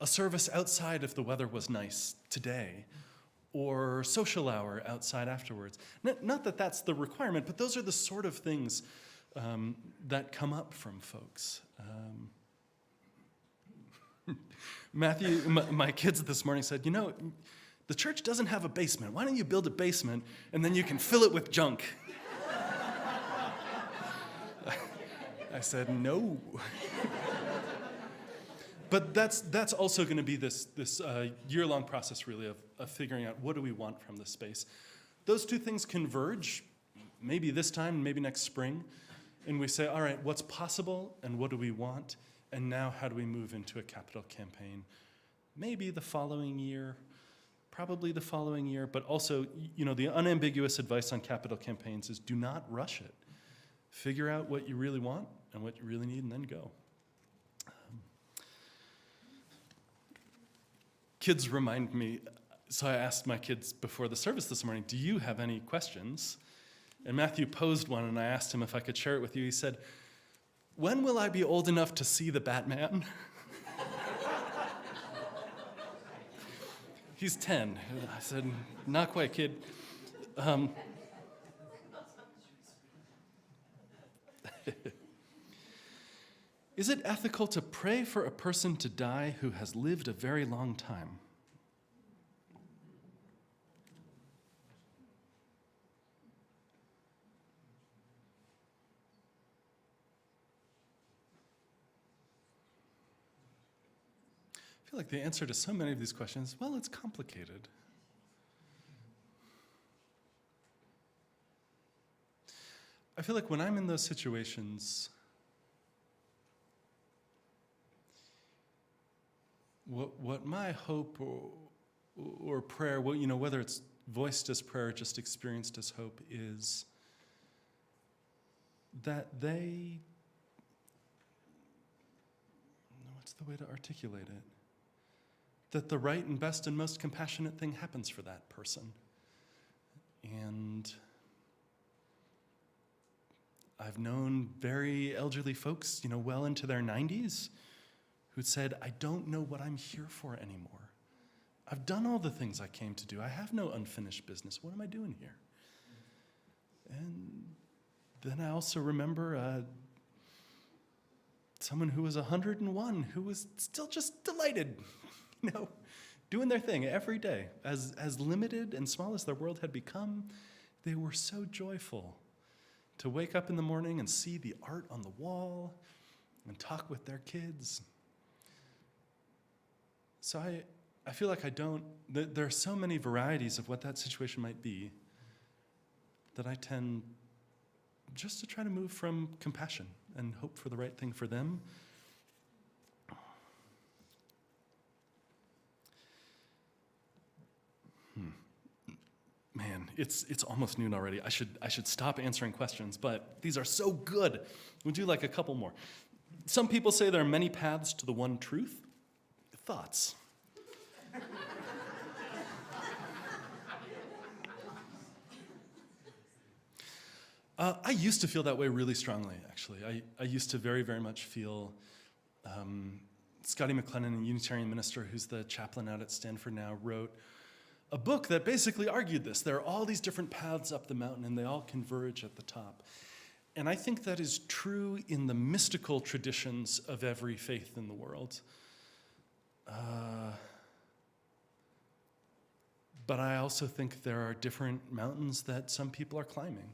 a service outside if the weather was nice today, or social hour outside afterwards? Not that that's the requirement, but those are the sort of things that come up from folks. Matthew, my kids this morning said, the church doesn't have a basement. Why don't you build a basement and then you can fill it with junk? I said, no. But that's also going to be this year-long process, really, of figuring out what do we want from this space. Those two things converge, maybe this time, maybe next spring, and we say, all right, what's possible and what do we want? And now how do we move into a capital campaign? Maybe the following year, probably the following year, but also, the unambiguous advice on capital campaigns is do not rush it. Figure out what you really want and what you really need, and then go. Kids remind me, so I asked my kids before the service this morning, do you have any questions? And Matthew posed one, and I asked him if I could share it with you. He said, when will I be old enough to see the Batman? He's 10. I said, not quite, kid. Is it ethical to pray for a person to die who has lived a very long time? I feel like the answer to so many of these questions, well, it's complicated. I feel like when I'm in those situations, what my hope or prayer, whether it's voiced as prayer or just experienced as hope, is that they, what's the way to articulate it? That the right and best and most compassionate thing happens for that person. And I've known very elderly folks, well into their 90s, who said, I don't know what I'm here for anymore. I've done all the things I came to do. I have no unfinished business. What am I doing here? And then I also remember someone who was 101 who was still just delighted, doing their thing every day. As limited and small as their world had become, they were so joyful to wake up in the morning and see the art on the wall and talk with their kids. So I feel like there are so many varieties of what that situation might be that I tend just to try to move from compassion and hope for the right thing for them. Man, it's almost noon already. I should stop answering questions, but these are so good. We'll do like a couple more. Some people say there are many paths to the one truth. Thoughts? I used to feel that way really strongly, actually. I used to very, very much feel Scotty McLennan, a Unitarian minister who's the chaplain out at Stanford now, wrote a book that basically argued this. There are all these different paths up the mountain, and they all converge at the top. And I think that is true in the mystical traditions of every faith in the world. But I also think there are different mountains that some people are climbing.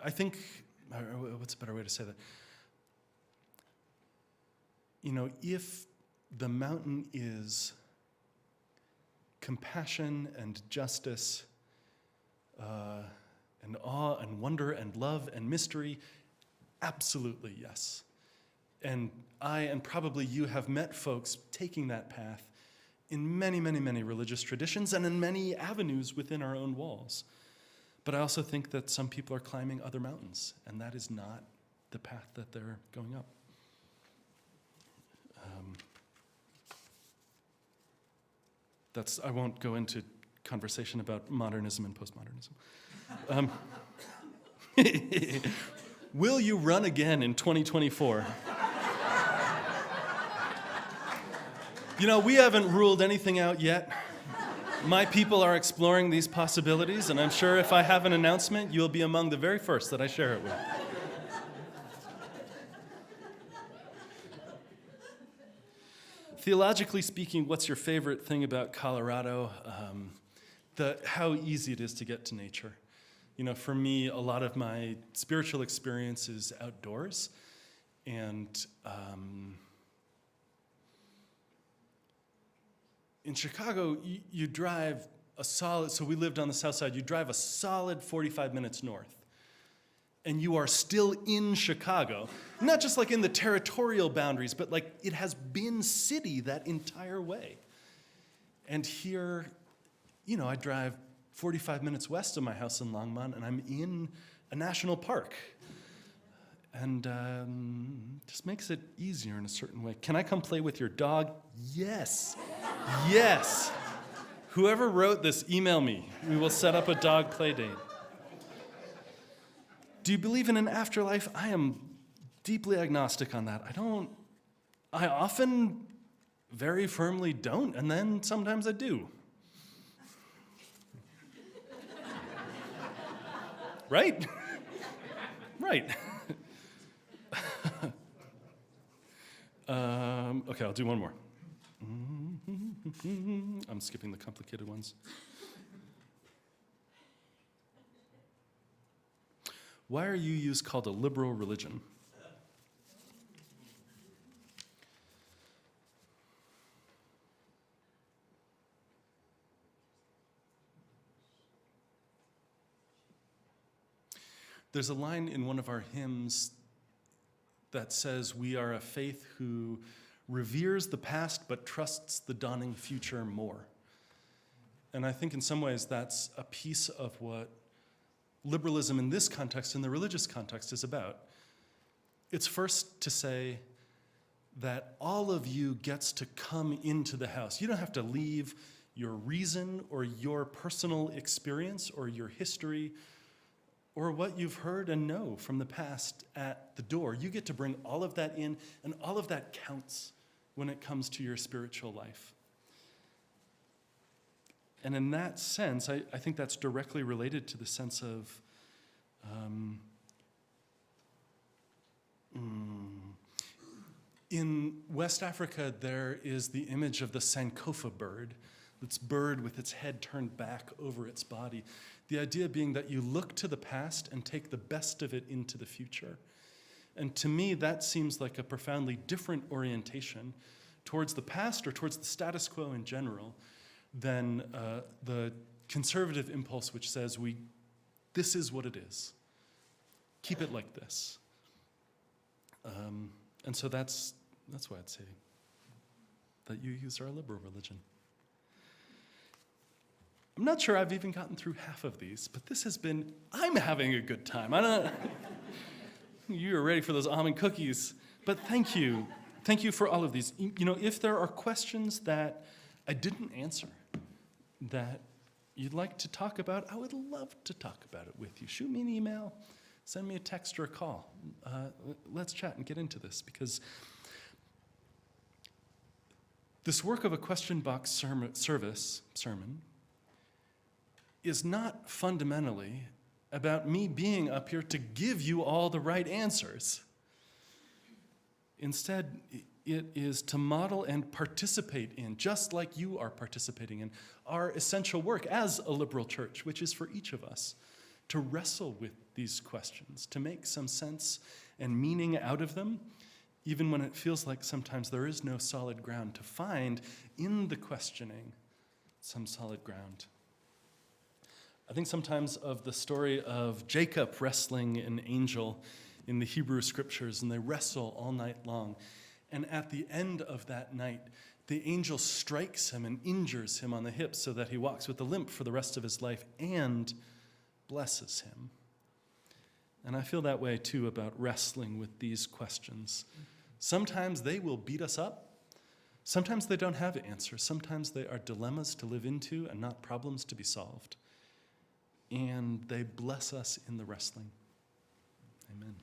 I think, what's a better way to say that? If the mountain is compassion and justice and awe and wonder and love and mystery, absolutely yes. And I and probably you have met folks taking that path in many, many, many religious traditions and in many avenues within our own walls. But I also think that some people are climbing other mountains, and that is not the path that they're going up. I won't go into conversation about modernism and postmodernism. Will you run again in 2024? We haven't ruled anything out yet. My people are exploring these possibilities, and I'm sure if I have an announcement, you'll be among the very first that I share it with. Theologically speaking, what's your favorite thing about Colorado? How easy it is to get to nature. For me, a lot of my spiritual experience is outdoors, and in Chicago, you drive so we lived on the south side, you drive a solid 45 minutes north, and you are still in Chicago. Not just like in the territorial boundaries, but like it has been city that entire way. And here, I drive 45 minutes west of my house in Longmont, and I'm in a national park. And just makes it easier in a certain way. Can I come play with your dog? Yes. Yes. Whoever wrote this, email me. We will set up a dog play date. Do you believe in an afterlife? I am deeply agnostic on that. I often very firmly don't, and then sometimes I do. Right? Right. Okay, I'll do one more. I'm skipping the complicated ones. Why are UUs called a liberal religion? There's a line in one of our hymns that says, "We are a faith who reveres the past but trusts the dawning future more." And I think in some ways that's a piece of what liberalism in this context, in the religious context, is about. It's first to say that all of you gets to come into the house. You don't have to leave your reason or your personal experience or your history or what you've heard and know from the past at the door. You get to bring all of that in, and all of that counts when it comes to your spiritual life. And in that sense, I think that's directly related to the sense of in West Africa, there is the image of the Sankofa bird, this bird with its head turned back over its body. The idea being that you look to the past and take the best of it into the future. And to me, that seems like a profoundly different orientation towards the past or towards the status quo in general than the conservative impulse which says, this is what it is. Keep it like this. And so that's why I'd say that UUs are a liberal religion. I'm not sure I've even gotten through half of these, but I'm having a good time. You're ready for those almond cookies. But thank you. Thank you for all of these. If there are questions that I didn't answer that you'd like to talk about, I would love to talk about it with you. Shoot me an email, send me a text or a call. Let's chat and get into this, because this work of a question box sermon is not fundamentally about me being up here to give you all the right answers. Instead, it is to model and participate in, just like you are participating in, our essential work as a liberal church, which is for each of us to wrestle with these questions, to make some sense and meaning out of them, even when it feels like sometimes there is no solid ground, to find in the questioning some solid ground. I think sometimes of the story of Jacob wrestling an angel in the Hebrew scriptures, and they wrestle all night long. And at the end of that night, the angel strikes him and injures him on the hip so that he walks with a limp for the rest of his life and blesses him. And I feel that way too about wrestling with these questions. Sometimes they will beat us up. Sometimes they don't have answers. Sometimes they are dilemmas to live into and not problems to be solved. And they bless us in the wrestling. Amen.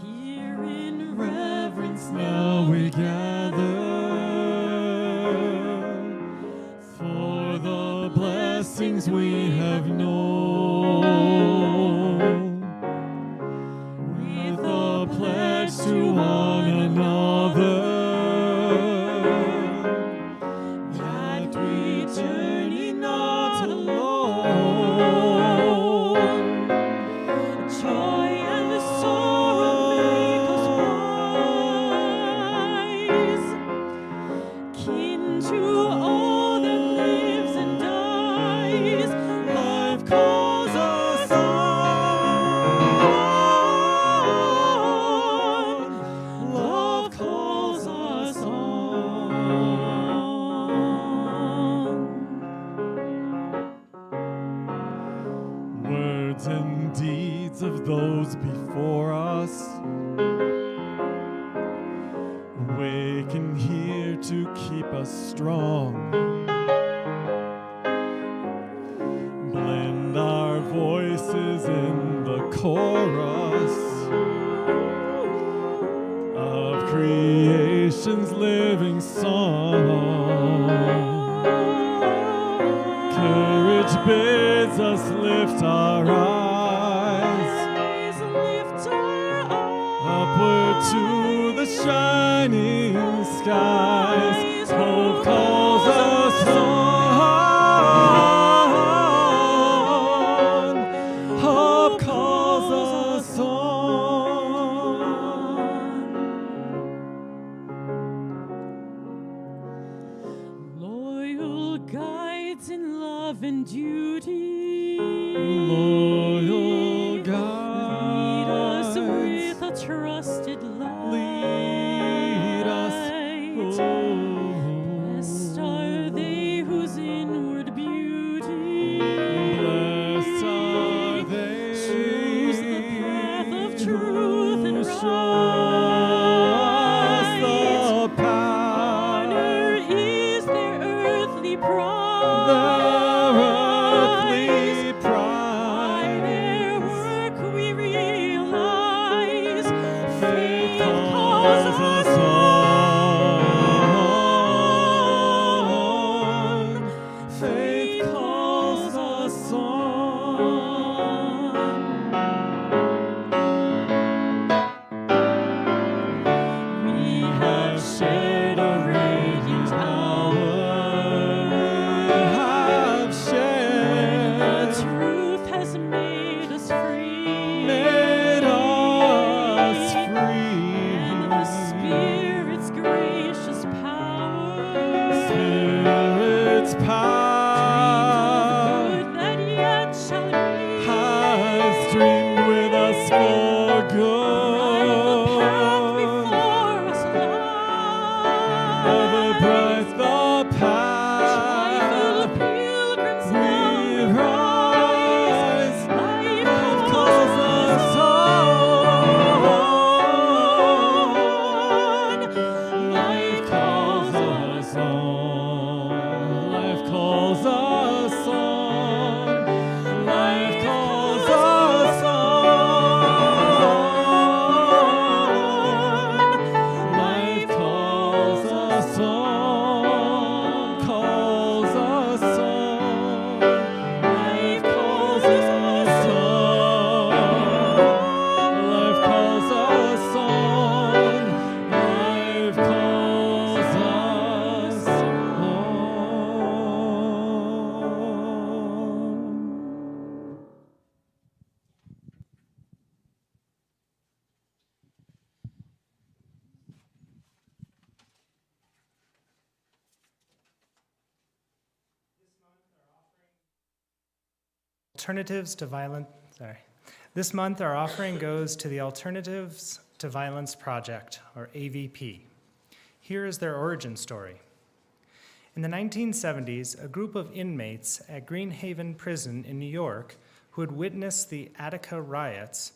Here in reverence now we gather for the blessings we have known, with a pledge to one another that we journey not alone. Joy and sorrow make us wise, kin to all that lives and dies. Life calls us on. Love calls us on. Words and deeds of those before us, waken here to keep us strong. Blend our voices in the chorus of creation's living song. Courage bids us lift our eyes upward to the shining skies. Hope calls us on. Hope calls us on. Loyal guides in love and duty. Loyal guides. Lead us with a trusted light. Lead us. Blessed are they whose inward beauty. Blessed are they. Choose the path of truth and right. The path. Honor is their earthly prize. Their earthly prize. By their work we realize faith calls us on. Faith calls us on. We have shared a radiant hour. We have shared. The truth has made us free. Made us free. And the Spirit's gracious power. Spirit's power. Good that yet shall be. Has dreamed with us for good. Ever bright the path. Pilgrims we rise. Life calls us on. Life calls us on. Life calls us on. Life calls us on. Life calls us on. Calls us on. Life calls us on. Life calls us on. Life calls us on. Alternatives to violent, sorry. This month, our offering goes to the Alternatives to Violence Project, or AVP. Here is their origin story. In the 1970s, a group of inmates at Greenhaven Prison in New York who had witnessed the Attica riots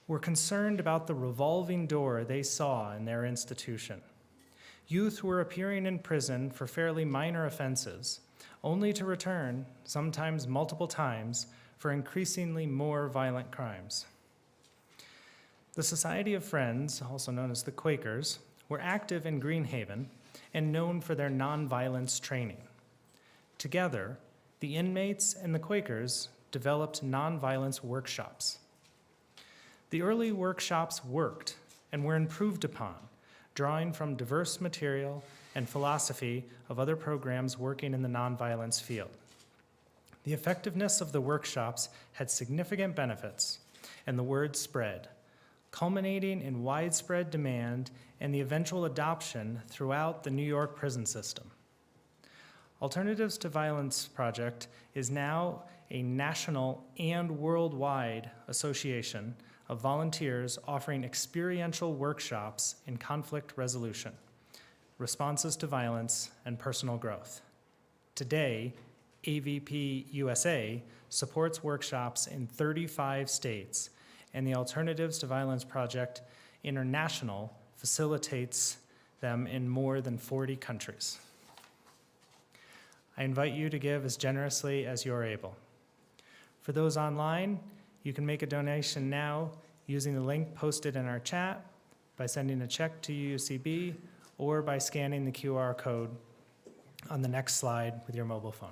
were concerned about the revolving door they saw in their institution. Youth were appearing in prison for fairly minor offenses, only to return, sometimes multiple times, for increasingly more violent crimes. The Society of Friends, also known as the Quakers, were active in Greenhaven and known for their nonviolence training. Together, the inmates and the Quakers developed nonviolence workshops. The early workshops worked and were improved upon, drawing from diverse material and philosophy of other programs working in the nonviolence field. The effectiveness of the workshops had significant benefits, and the word spread, culminating in widespread demand and the eventual adoption throughout the New York prison system. Alternatives to Violence Project is now a national and worldwide association of volunteers offering experiential workshops in conflict resolution, responses to violence, and personal growth. Today, AVP USA supports workshops in 35 states, and the Alternatives to Violence Project International facilitates them in more than 40 countries. I invite you to give as generously as you are able. For those online, you can make a donation now using the link posted in our chat, by sending a check to UCB, or by scanning the QR code on the next slide with your mobile phone.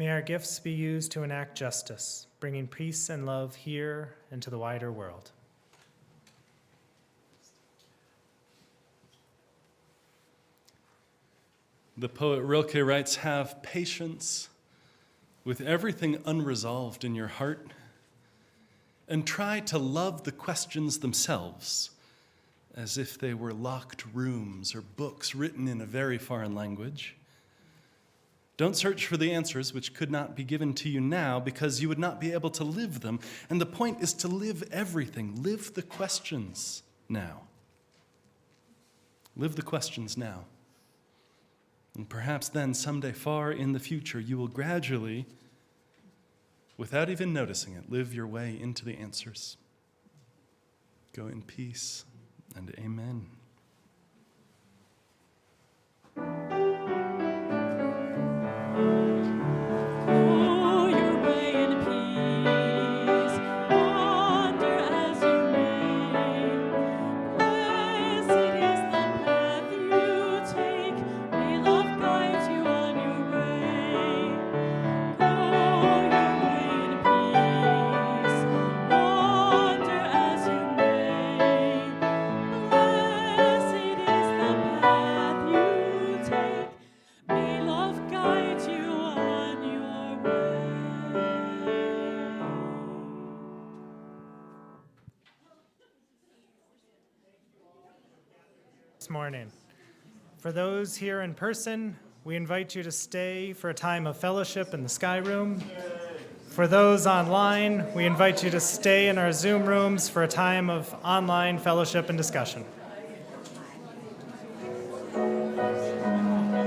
May our gifts be used to enact justice, bringing peace and love here and to the wider world. The poet Rilke writes, "Have patience with everything unresolved in your heart, and try to love the questions themselves as if they were locked rooms or books written in a very foreign language. Don't search for the answers which could not be given to you now because you would not be able to live them. And the point is to live everything. Live the questions now. Live the questions now. And perhaps then, someday far in the future, you will gradually, without even noticing it, live your way into the answers. Go in peace, and amen. Go your way in peace, wander as you may. Blessed is the path you take, may love guide you on your way. Go your way in peace, wander as you may. Blessed is the path you take, may love guide you on your way. This morning. For those here in person, we invite you to stay for a time of fellowship in the Sky Room. For those online, we invite you to stay in our Zoom rooms for a time of online fellowship and discussion.